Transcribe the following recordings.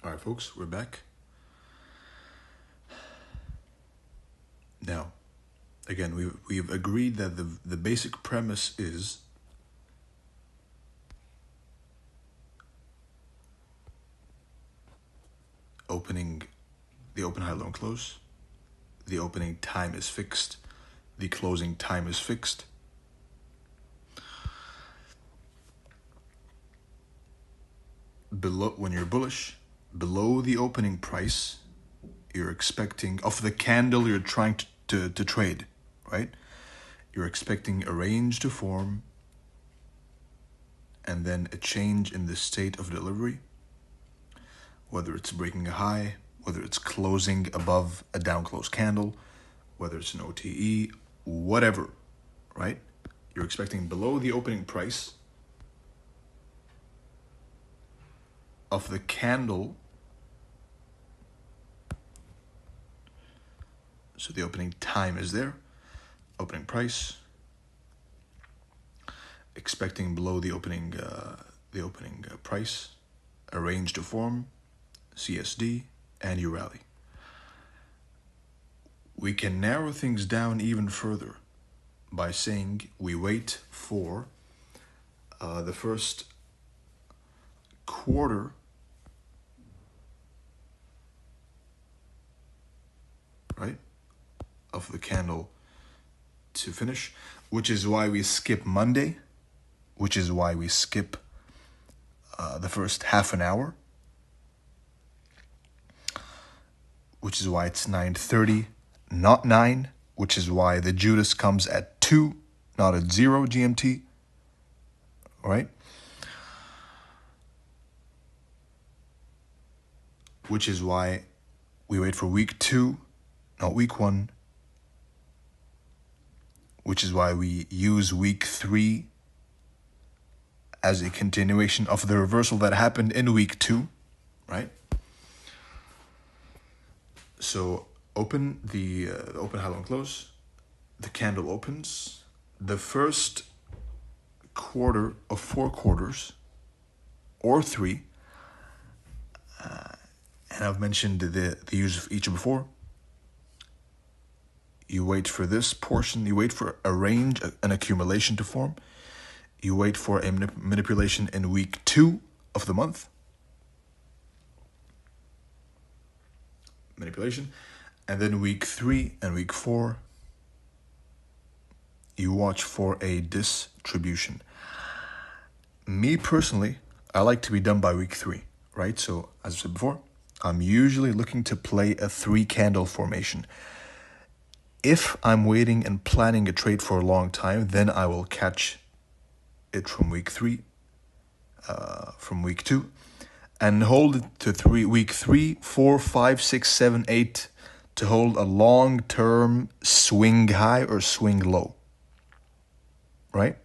All right, folks, we're back. Now, again, we've agreed that the basic premise is opening, the open, high, low, and close. The opening time is fixed. The closing time is fixed. Below, when you're bullish, below the opening price, you're expecting, of the candle you're trying to trade, right? You're expecting a range to form and then a change in the state of delivery, whether it's breaking a high, whether it's closing above a down close candle, whether it's an OTE, whatever, right? You're expecting below the opening price of the candle. So the opening time is there, opening price, expecting below the opening price, a range to form, CSD, and you rally. We can narrow things down even further by saying we wait for the first quarter right of the candle to finish, which is why we skip Monday, which is why we skip the first half an hour, which is why it's 9:30, not 9, which is why the Judas comes at 2, not at 0 GMT, right? Which is why we wait for week 2, not week 1, which is why we use week 3 as a continuation of the reversal that happened in week 2, right? So open the open, high, low, and close. The candle opens. The first quarter of 4 quarters, or 3, and I've mentioned the use of each before. You wait for this portion. You wait for a range, an accumulation to form. You wait for a manipulation in week 2 of the month. Manipulation. And then week 3 and week 4, you watch for a distribution. Me personally, I like to be done by week 3, right? So as I said before, I'm usually looking to play a 3-candle formation. If I'm waiting and planning a trade for a long time, then I will catch it from week 3, from week 2, and hold it to week 3, 4, 5, 6, 7, 8 to hold a long-term swing high or swing low, right?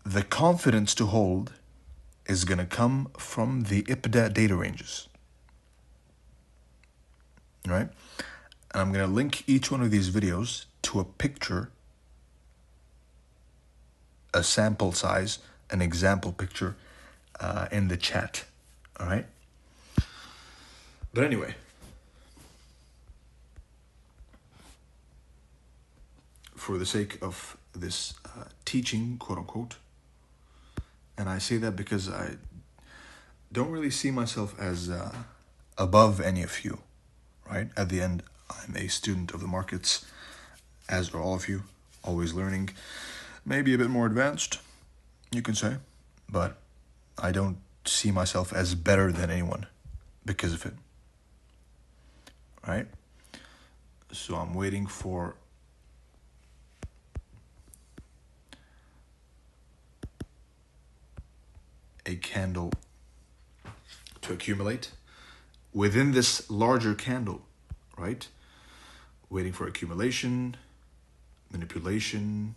The confidence to hold is going to come from the IPDA data ranges, right? And I'm going to link each one of these videos to a picture, a sample size, an example picture in the chat, all right? But anyway, for the sake of this teaching, quote unquote, and I say that because I don't really see myself as above any of you, right? At the end, I'm a student of the markets, as are all of you, always learning, maybe a bit more advanced, you can say, but I don't see myself as better than anyone because of it, right? So I'm waiting for a candle to accumulate within this larger candle, right? Waiting for accumulation, manipulation,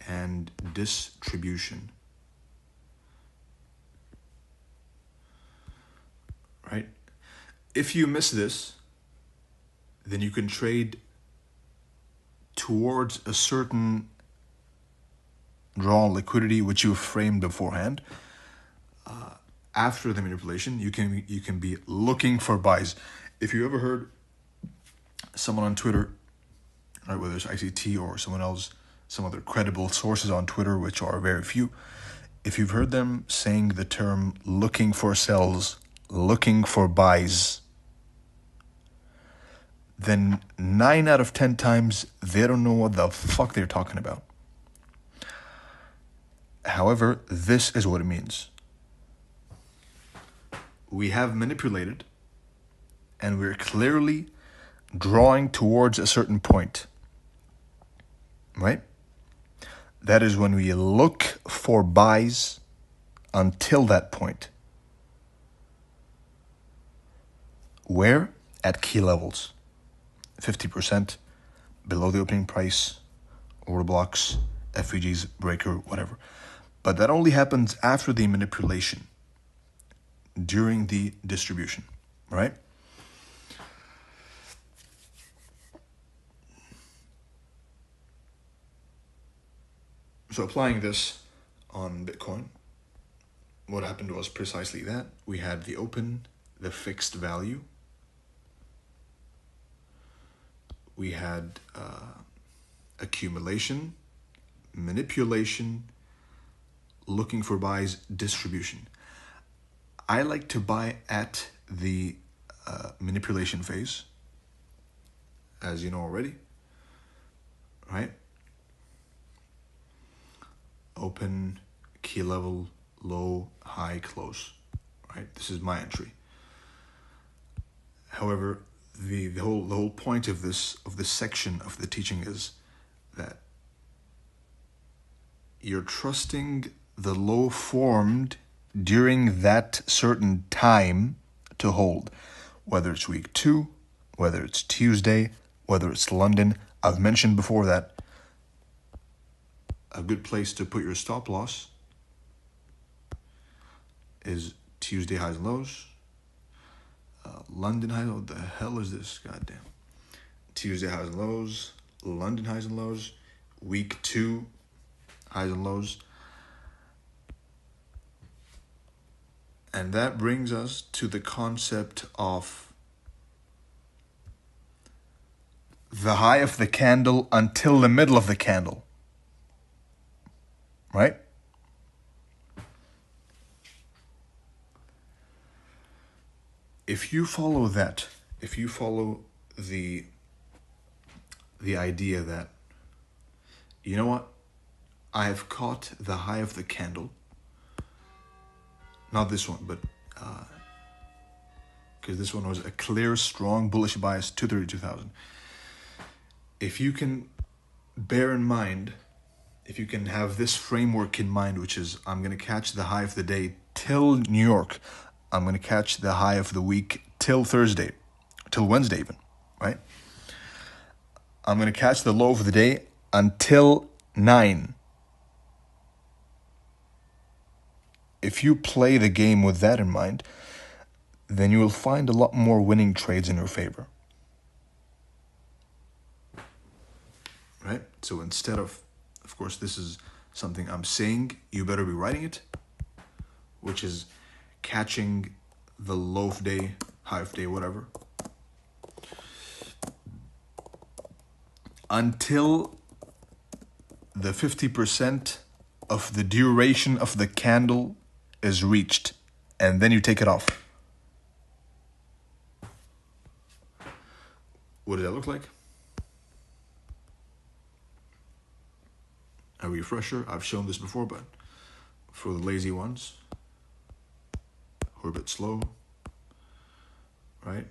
and distribution, right? If you miss this, then you can trade towards a certain drawn liquidity which you've framed beforehand. after the manipulation, you can be looking for buys. If you ever heard someone on Twitter, right, whether it's ICT or someone else, some other credible sources on Twitter, which are very few, if you've heard them saying the term looking for sells, looking for buys, then 9 out of 10 times they don't know what the fuck they're talking about. However, this is what it means. We have manipulated and we're clearly drawing towards a certain point, right? That is when we look for buys until that point. Where? At key levels. 50% below the opening price, order blocks, FVGs, breaker, whatever. But that only happens after the manipulation, during the distribution, right? So applying this on Bitcoin, what happened was precisely that. We had the open, the fixed value. We had accumulation, manipulation, looking for buys, distribution. I like to buy at the manipulation phase, as you know already, right? Open, key level, low, high, close, right? This is my entry. However, the whole point of this section of the teaching is that you're trusting the low formed during that certain time to hold, whether it's week 2, whether it's Tuesday, whether it's London. I've mentioned before that a good place to put your stop loss is Tuesday highs and lows. London highs, what the hell is this? Goddamn. Tuesday highs and lows, London highs and lows, week 2 highs and lows. And that brings us to the concept of the high of the candle until the middle of the candle, right? If you follow that, if you follow the idea that, you know what, I have caught the high of the candle, not this one, but because this one was a clear, strong, bullish bias, 232,000. If you can bear in mind, if you can have this framework in mind, which is I'm going to catch the high of the day till New York, I'm going to catch the high of the week till Thursday, till Wednesday even, right? I'm going to catch the low of the day until 9. If you play the game with that in mind, then you will find a lot more winning trades in your favor. Right? So instead of course, this is something I'm saying, you better be writing it, which is catching the low of day, high of day, whatever, until the 50% of the duration of the candle is reached, and then you take it off. What does that look like? A refresher. I've shown this before, but for the lazy ones who are a bit slow, right?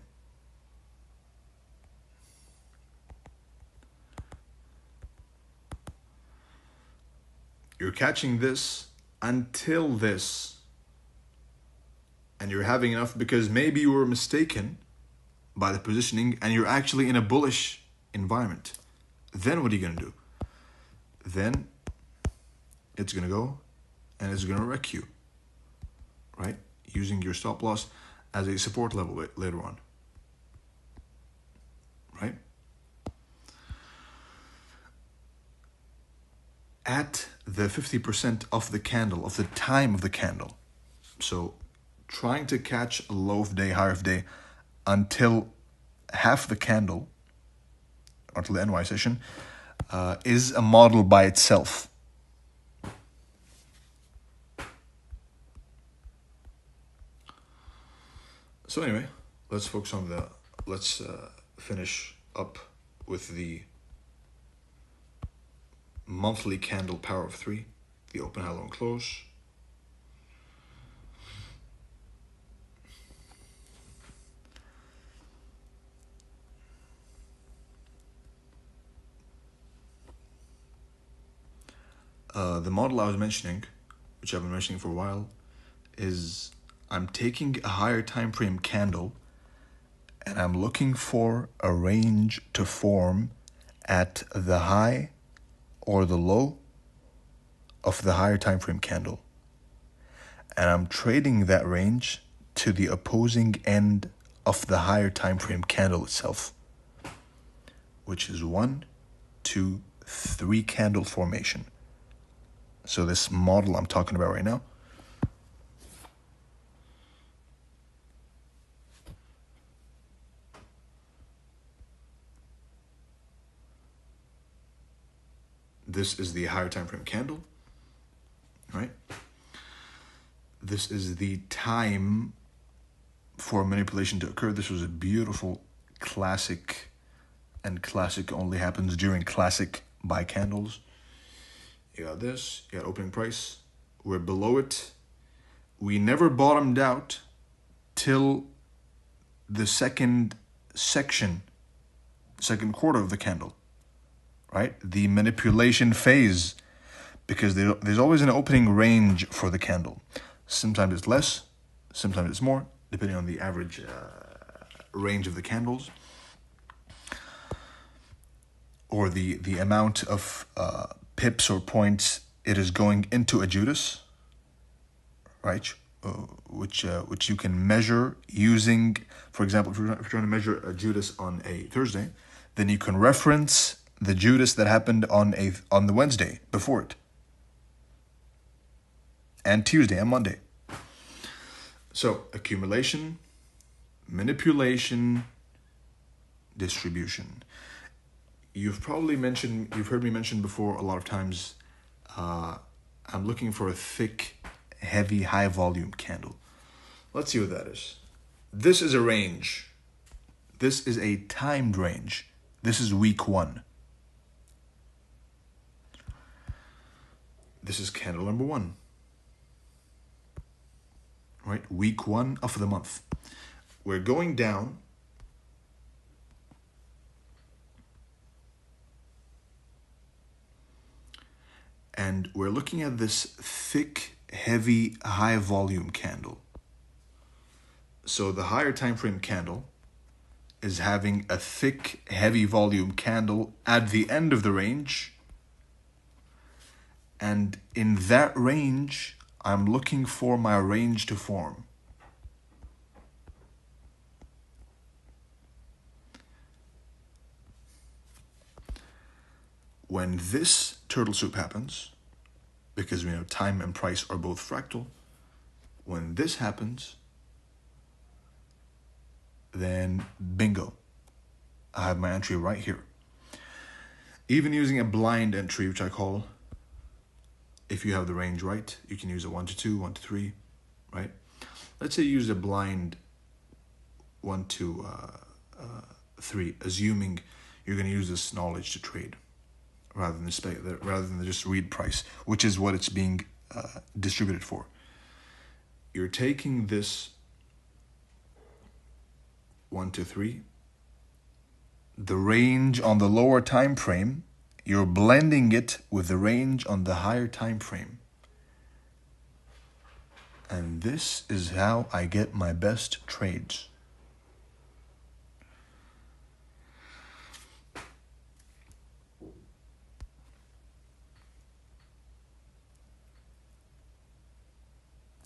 You're catching this until this, and you're having enough because maybe you were mistaken by the positioning and you're actually in a bullish environment. Then what are you going to do? Then it's going to go and it's going to wreck you, right? Using your stop loss as a support level later on, right? At the 50% of the candle, of the time of the candle, So trying to catch a low of day, higher of day until half the candle, until the NY session, is a model by itself. So anyway, let's focus on let's finish up with the monthly candle power of 3, the open, high, low, and close. The model I was mentioning, which I've been mentioning for a while, is I'm taking a higher time frame candle and I'm looking for a range to form at the high or the low of the higher time frame candle. And I'm trading that range to the opposing end of the higher time frame candle itself, which is 1, 2, 3 candle formation. So this model I'm talking about right now, this is the higher time frame candle, right? This is the time for manipulation to occur. This was a beautiful classic, and classic only happens during classic buy candles. You got this, you got opening price. We're below it. We never bottomed out till the second section, second quarter of the candle, right? The manipulation phase, because there's always an opening range for the candle. Sometimes it's less, sometimes it's more, depending on the average range of the candles, or the amount of pips or points it is going into a Judas, right? Which you can measure using, for example, if you're trying to measure a Judas on a Thursday, then you can reference the Judas that happened on the Wednesday before it, and Tuesday and Monday. So accumulation, manipulation, distribution. You've heard me mention before a lot of times, I'm looking for a thick, heavy, high volume candle. Let's see what that is. This is a range. This is a timed range. This is week 1. This is candle number 1. Right? Week 1 of the month. We're going down. And we're looking at this thick, heavy, high volume candle. So the higher time frame candle is having a thick, heavy volume candle at the end of the range. And in that range, I'm looking for my range to form. When this turtle soup happens, because we know time and price are both fractal, when this happens, then bingo, I have my entry right here. Even using a blind entry, which I call, if you have the range right, you can use a 1 to 2, 1 to 3, right? Let's say you use a blind 1 to 3, assuming you're going to use this knowledge to trade, rather than just read price, which is what it's being distributed for. You're taking this 1 to 3, the range on the lower time frame, you're blending it with the range on the higher time frame. And this is how I get my best trades.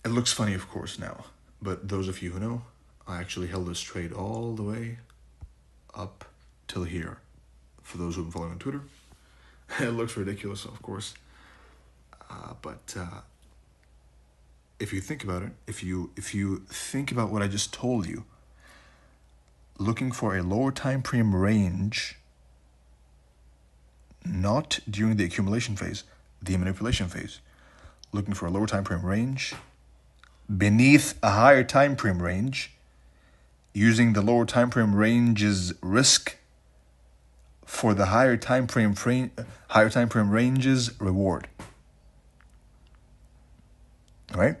It looks funny, of course, now, but those of you who know, I actually held this trade all the way up till here. For those who've been following on Twitter, it looks ridiculous, of course, but if you think about it, if you think about what I just told you, looking for a lower time frame range, not during the accumulation phase, the manipulation phase. Looking for a lower time frame range beneath a higher time frame range, using the lower time frame range's risk for the higher time frame range's reward. Right?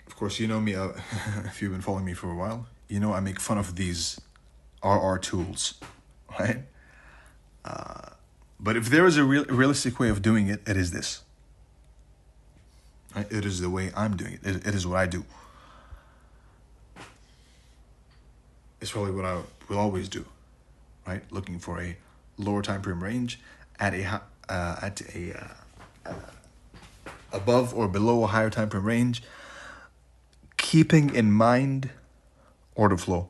Of course, you know me, if you've been following me for a while, you know I make fun of these RR tools, right? But if there is a realistic way of doing it, it is this. Right? It is the way I'm doing it. It is what I do. It's probably what I will always do, right? Looking for a lower time frame range at a above or below a higher time frame range, keeping in mind order flow,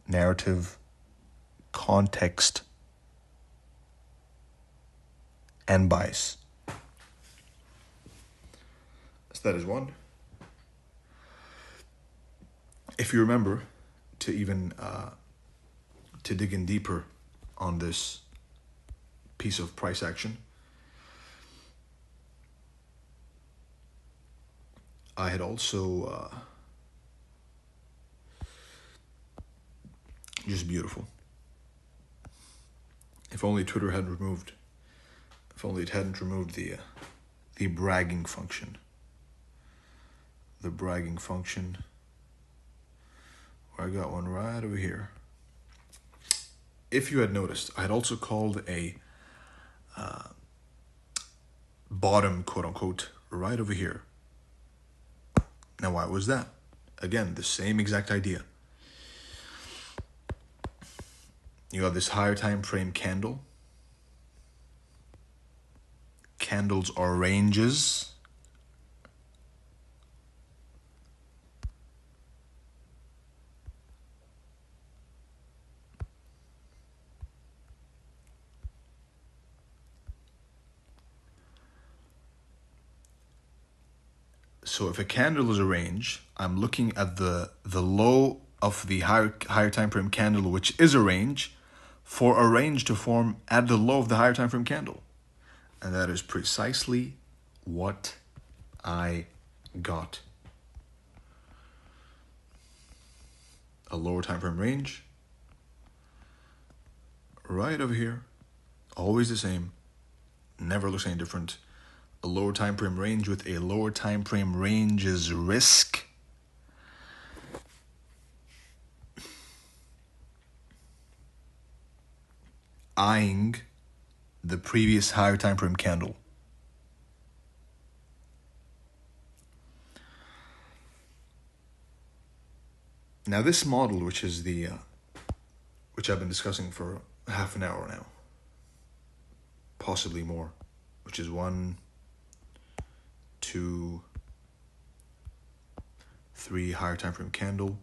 narrative, context, and bias. So that is one. If you remember, to even to dig in deeper on this piece of price action, I had also just beautiful. If only Twitter hadn't removed. If only it hadn't removed the bragging function. The bragging function. Where I got one right over here. If you had noticed, I had also called a bottom, quote unquote, right over here. Now, why was that? Again, the same exact idea. You have this higher time frame candle. Candles are ranges. So if a candle is a range, I'm looking at the low of the higher time frame candle, which is a range, for a range to form at the low of the higher time frame candle. And that is precisely what I got. A lower time frame range, right over here, always the same, never looks any different. A lower time frame range with a lower time frame range's risk. Eyeing the previous higher time frame candle. Now this model, which is which I've been discussing for half an hour now, possibly more, which is 1, 2, 3 higher time frame candle,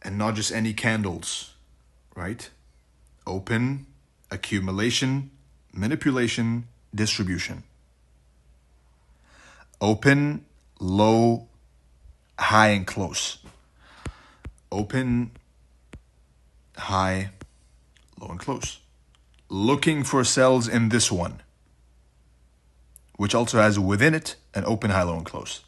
and not just any candles, right? Open, accumulation, manipulation, distribution. Open, low, high, and close. Open, high, low, and close. Looking for cells in this one, which also has within it an open, high, low, and close.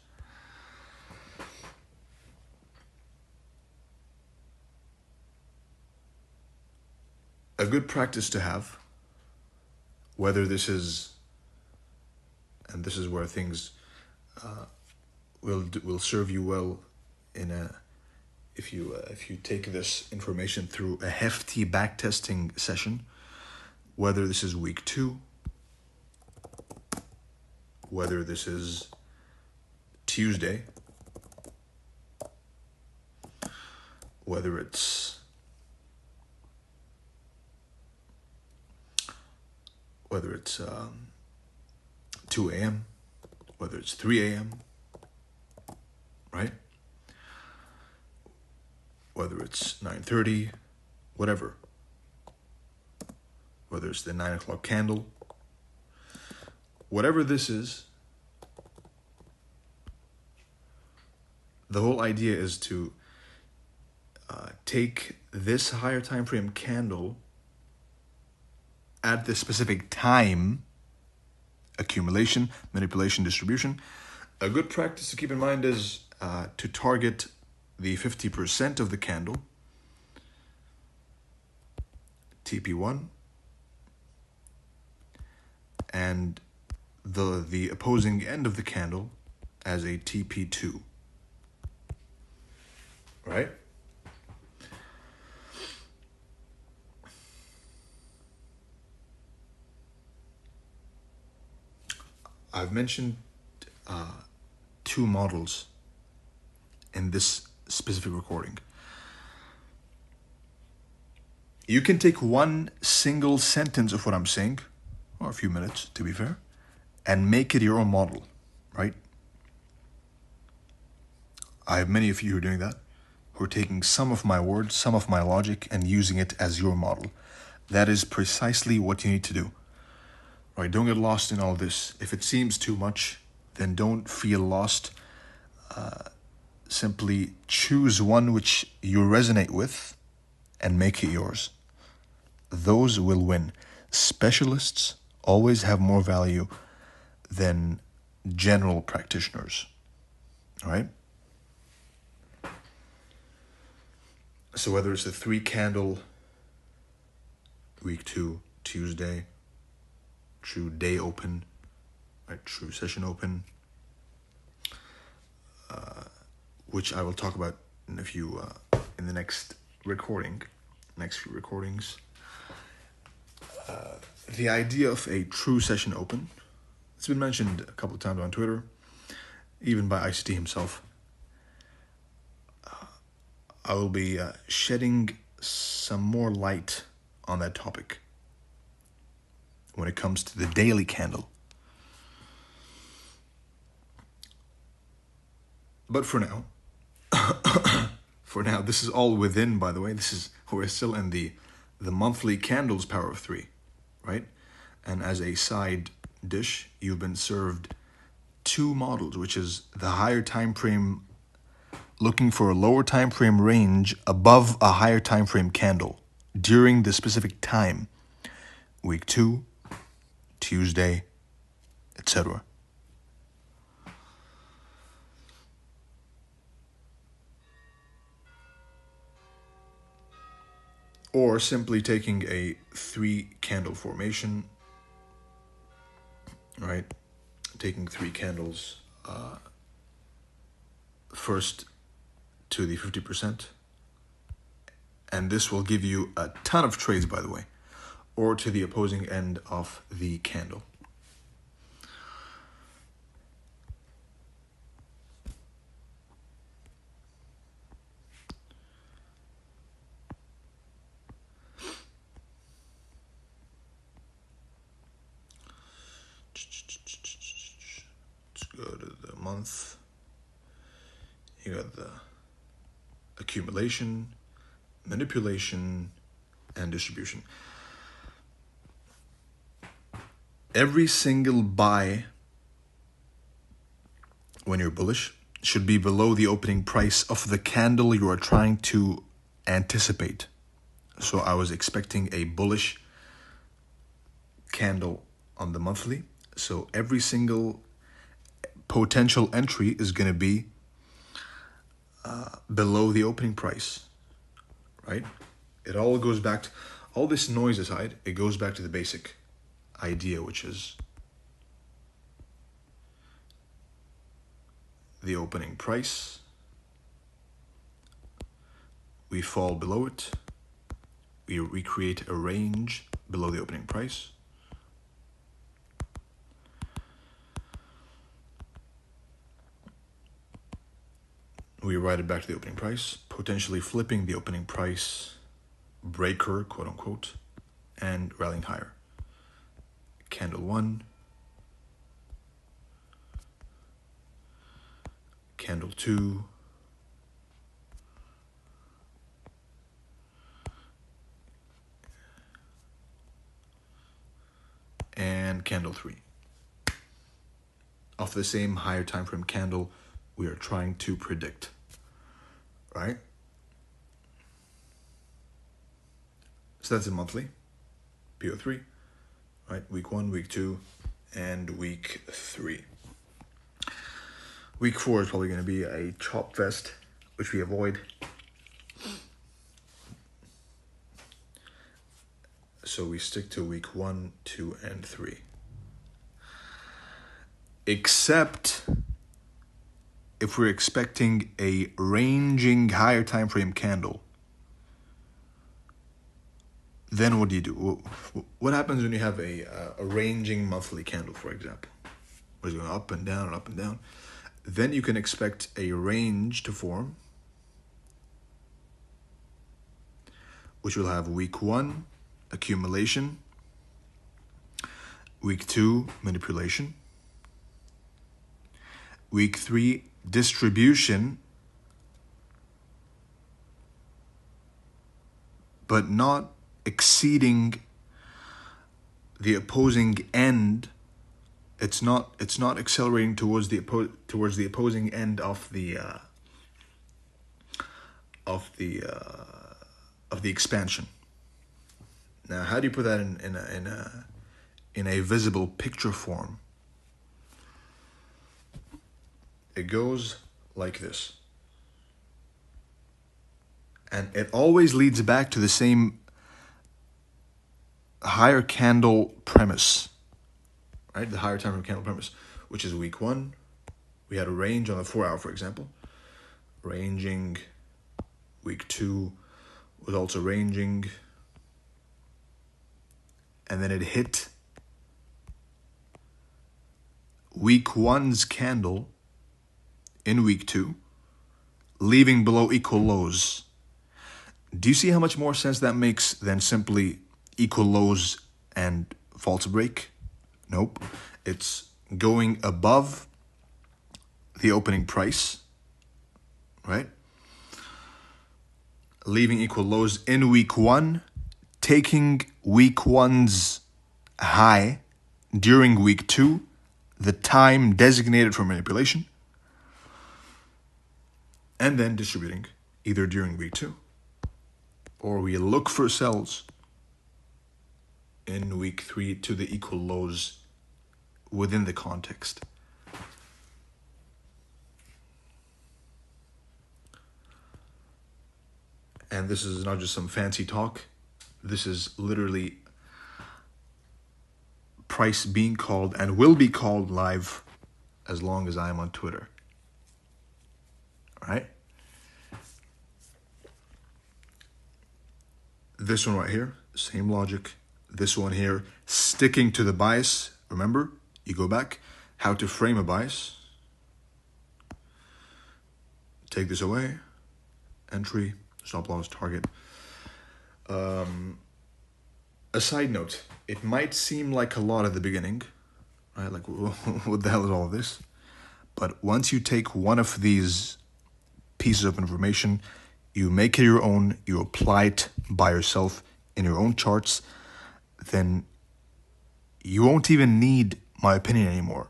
A good practice to have, whether this is, and this is where things will serve you well if you take this information through a hefty backtesting session, whether this is week 2, whether this is Tuesday, whether it's 2 a.m., whether it's 3 a.m., right? whether it's 9:30, whatever, whether it's the 9 o'clock candle, whatever this is, the whole idea is to take this higher time frame candle at the specific time, accumulation, manipulation, distribution. A good practice to keep in mind is to target the 50% of the candle, TP1, and the opposing end of the candle as a TP2, right? I've mentioned two models in this specific recording. You can take one single sentence of what I'm saying, or a few minutes to be fair, and make it your own model, right? I have many of you who are doing that, who are taking some of my words, some of my logic, and using it as your model. That is precisely what you need to do. Right? Don't get lost in all this. If it seems too much, then don't feel lost. Simply choose one which you resonate with and make it yours. Those will win. Specialists always have more value than general practitioners. All right? So whether it's a 3 candle, week 2, Tuesday, true day open, right, true session open, which I will talk about in a few in the next few recordings. The idea of a true session open, it's been mentioned a couple of times on Twitter, even by ICT himself. I will be shedding some more light on that topic when it comes to the daily candle. But for now, this is all within, by the way, we're still in the monthly candles power of 3, right? And as a side dish, you've been served 2 models, which is the higher time frame, looking for a lower time frame range above a higher time frame candle during the specific time, week 2, Tuesday, etc. Or simply taking a 3 candle formation, right? Taking 3 candles first to the 50%. And this will give you a ton of trades, by the way, or to the opposing end of the candle. Let's go to the month. You got the accumulation, manipulation, and distribution. Every single buy when you're bullish should be below the opening price of the candle you are trying to anticipate. So I was expecting a bullish candle on the monthly. So every single potential entry is going to be below the opening price, right? It all goes back to, all this noise aside, it goes back to the basic idea, which is the opening price. We fall below it. We recreate a range below the opening price. We ride it back to the opening price, potentially flipping the opening price breaker, quote unquote, and rallying higher. Candle 1, candle 2, candle 3 of the same higher time frame candle we are trying to predict, right? So that's a monthly, PO3, right? Week 1, week 2, and week 3. Week 4 is probably going to be a chop fest, which we avoid. So we stick to week 1, 2, and 3. Except if we're expecting a ranging higher time frame candle, then what do you do? What happens when you have a ranging monthly candle, for example? Where it's going up and down and up and down. Then you can expect a range to form, which will have week 1, accumulation, week 2, manipulation, week 3, distribution, but not exceeding the opposing end. It's not accelerating towards the opposing end of the expansion. Now, how do you put that in a visible picture form? It goes like this, and it always leads back to the same higher candle premise, right? The higher time frame candle premise, which is week 1. We had a range on the 4-hour, for example. Ranging. Week 2 was also ranging. And then it hit week 1's candle in week 2, leaving below equal lows. Do you see how much more sense that makes than simply equal lows and false break? Nope. It's going above the opening price, right? Leaving equal lows in week 1, taking week 1's high during week 2, the time designated for manipulation, and then distributing either during week 2, or we look for sells in week 3 to the equal lows within the context. And this is not just some fancy talk. This is literally price being called and will be called live as long as I am on Twitter. All right? This one right here, same logic. This one here, sticking to the bias. Remember, you go back, how to frame a bias. Take this away. Entry, stop loss, target. A side note, it might seem like a lot at the beginning, right? Like, what the hell is all of this? But once you take one of these pieces of information, you make it your own, you apply it by yourself in your own charts, then you won't even need my opinion anymore,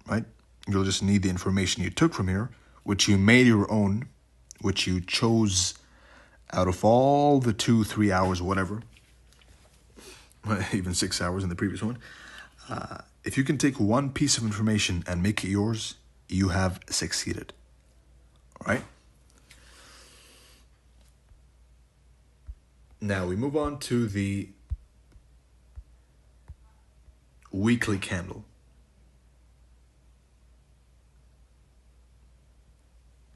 right? You'll just need the information you took from here, which you made your own, which you chose out of all the 2-3 hours, whatever, even 6 hours in the previous one. If you can take one piece of information and make it yours, you have succeeded, all right? Now we move on to the weekly candle.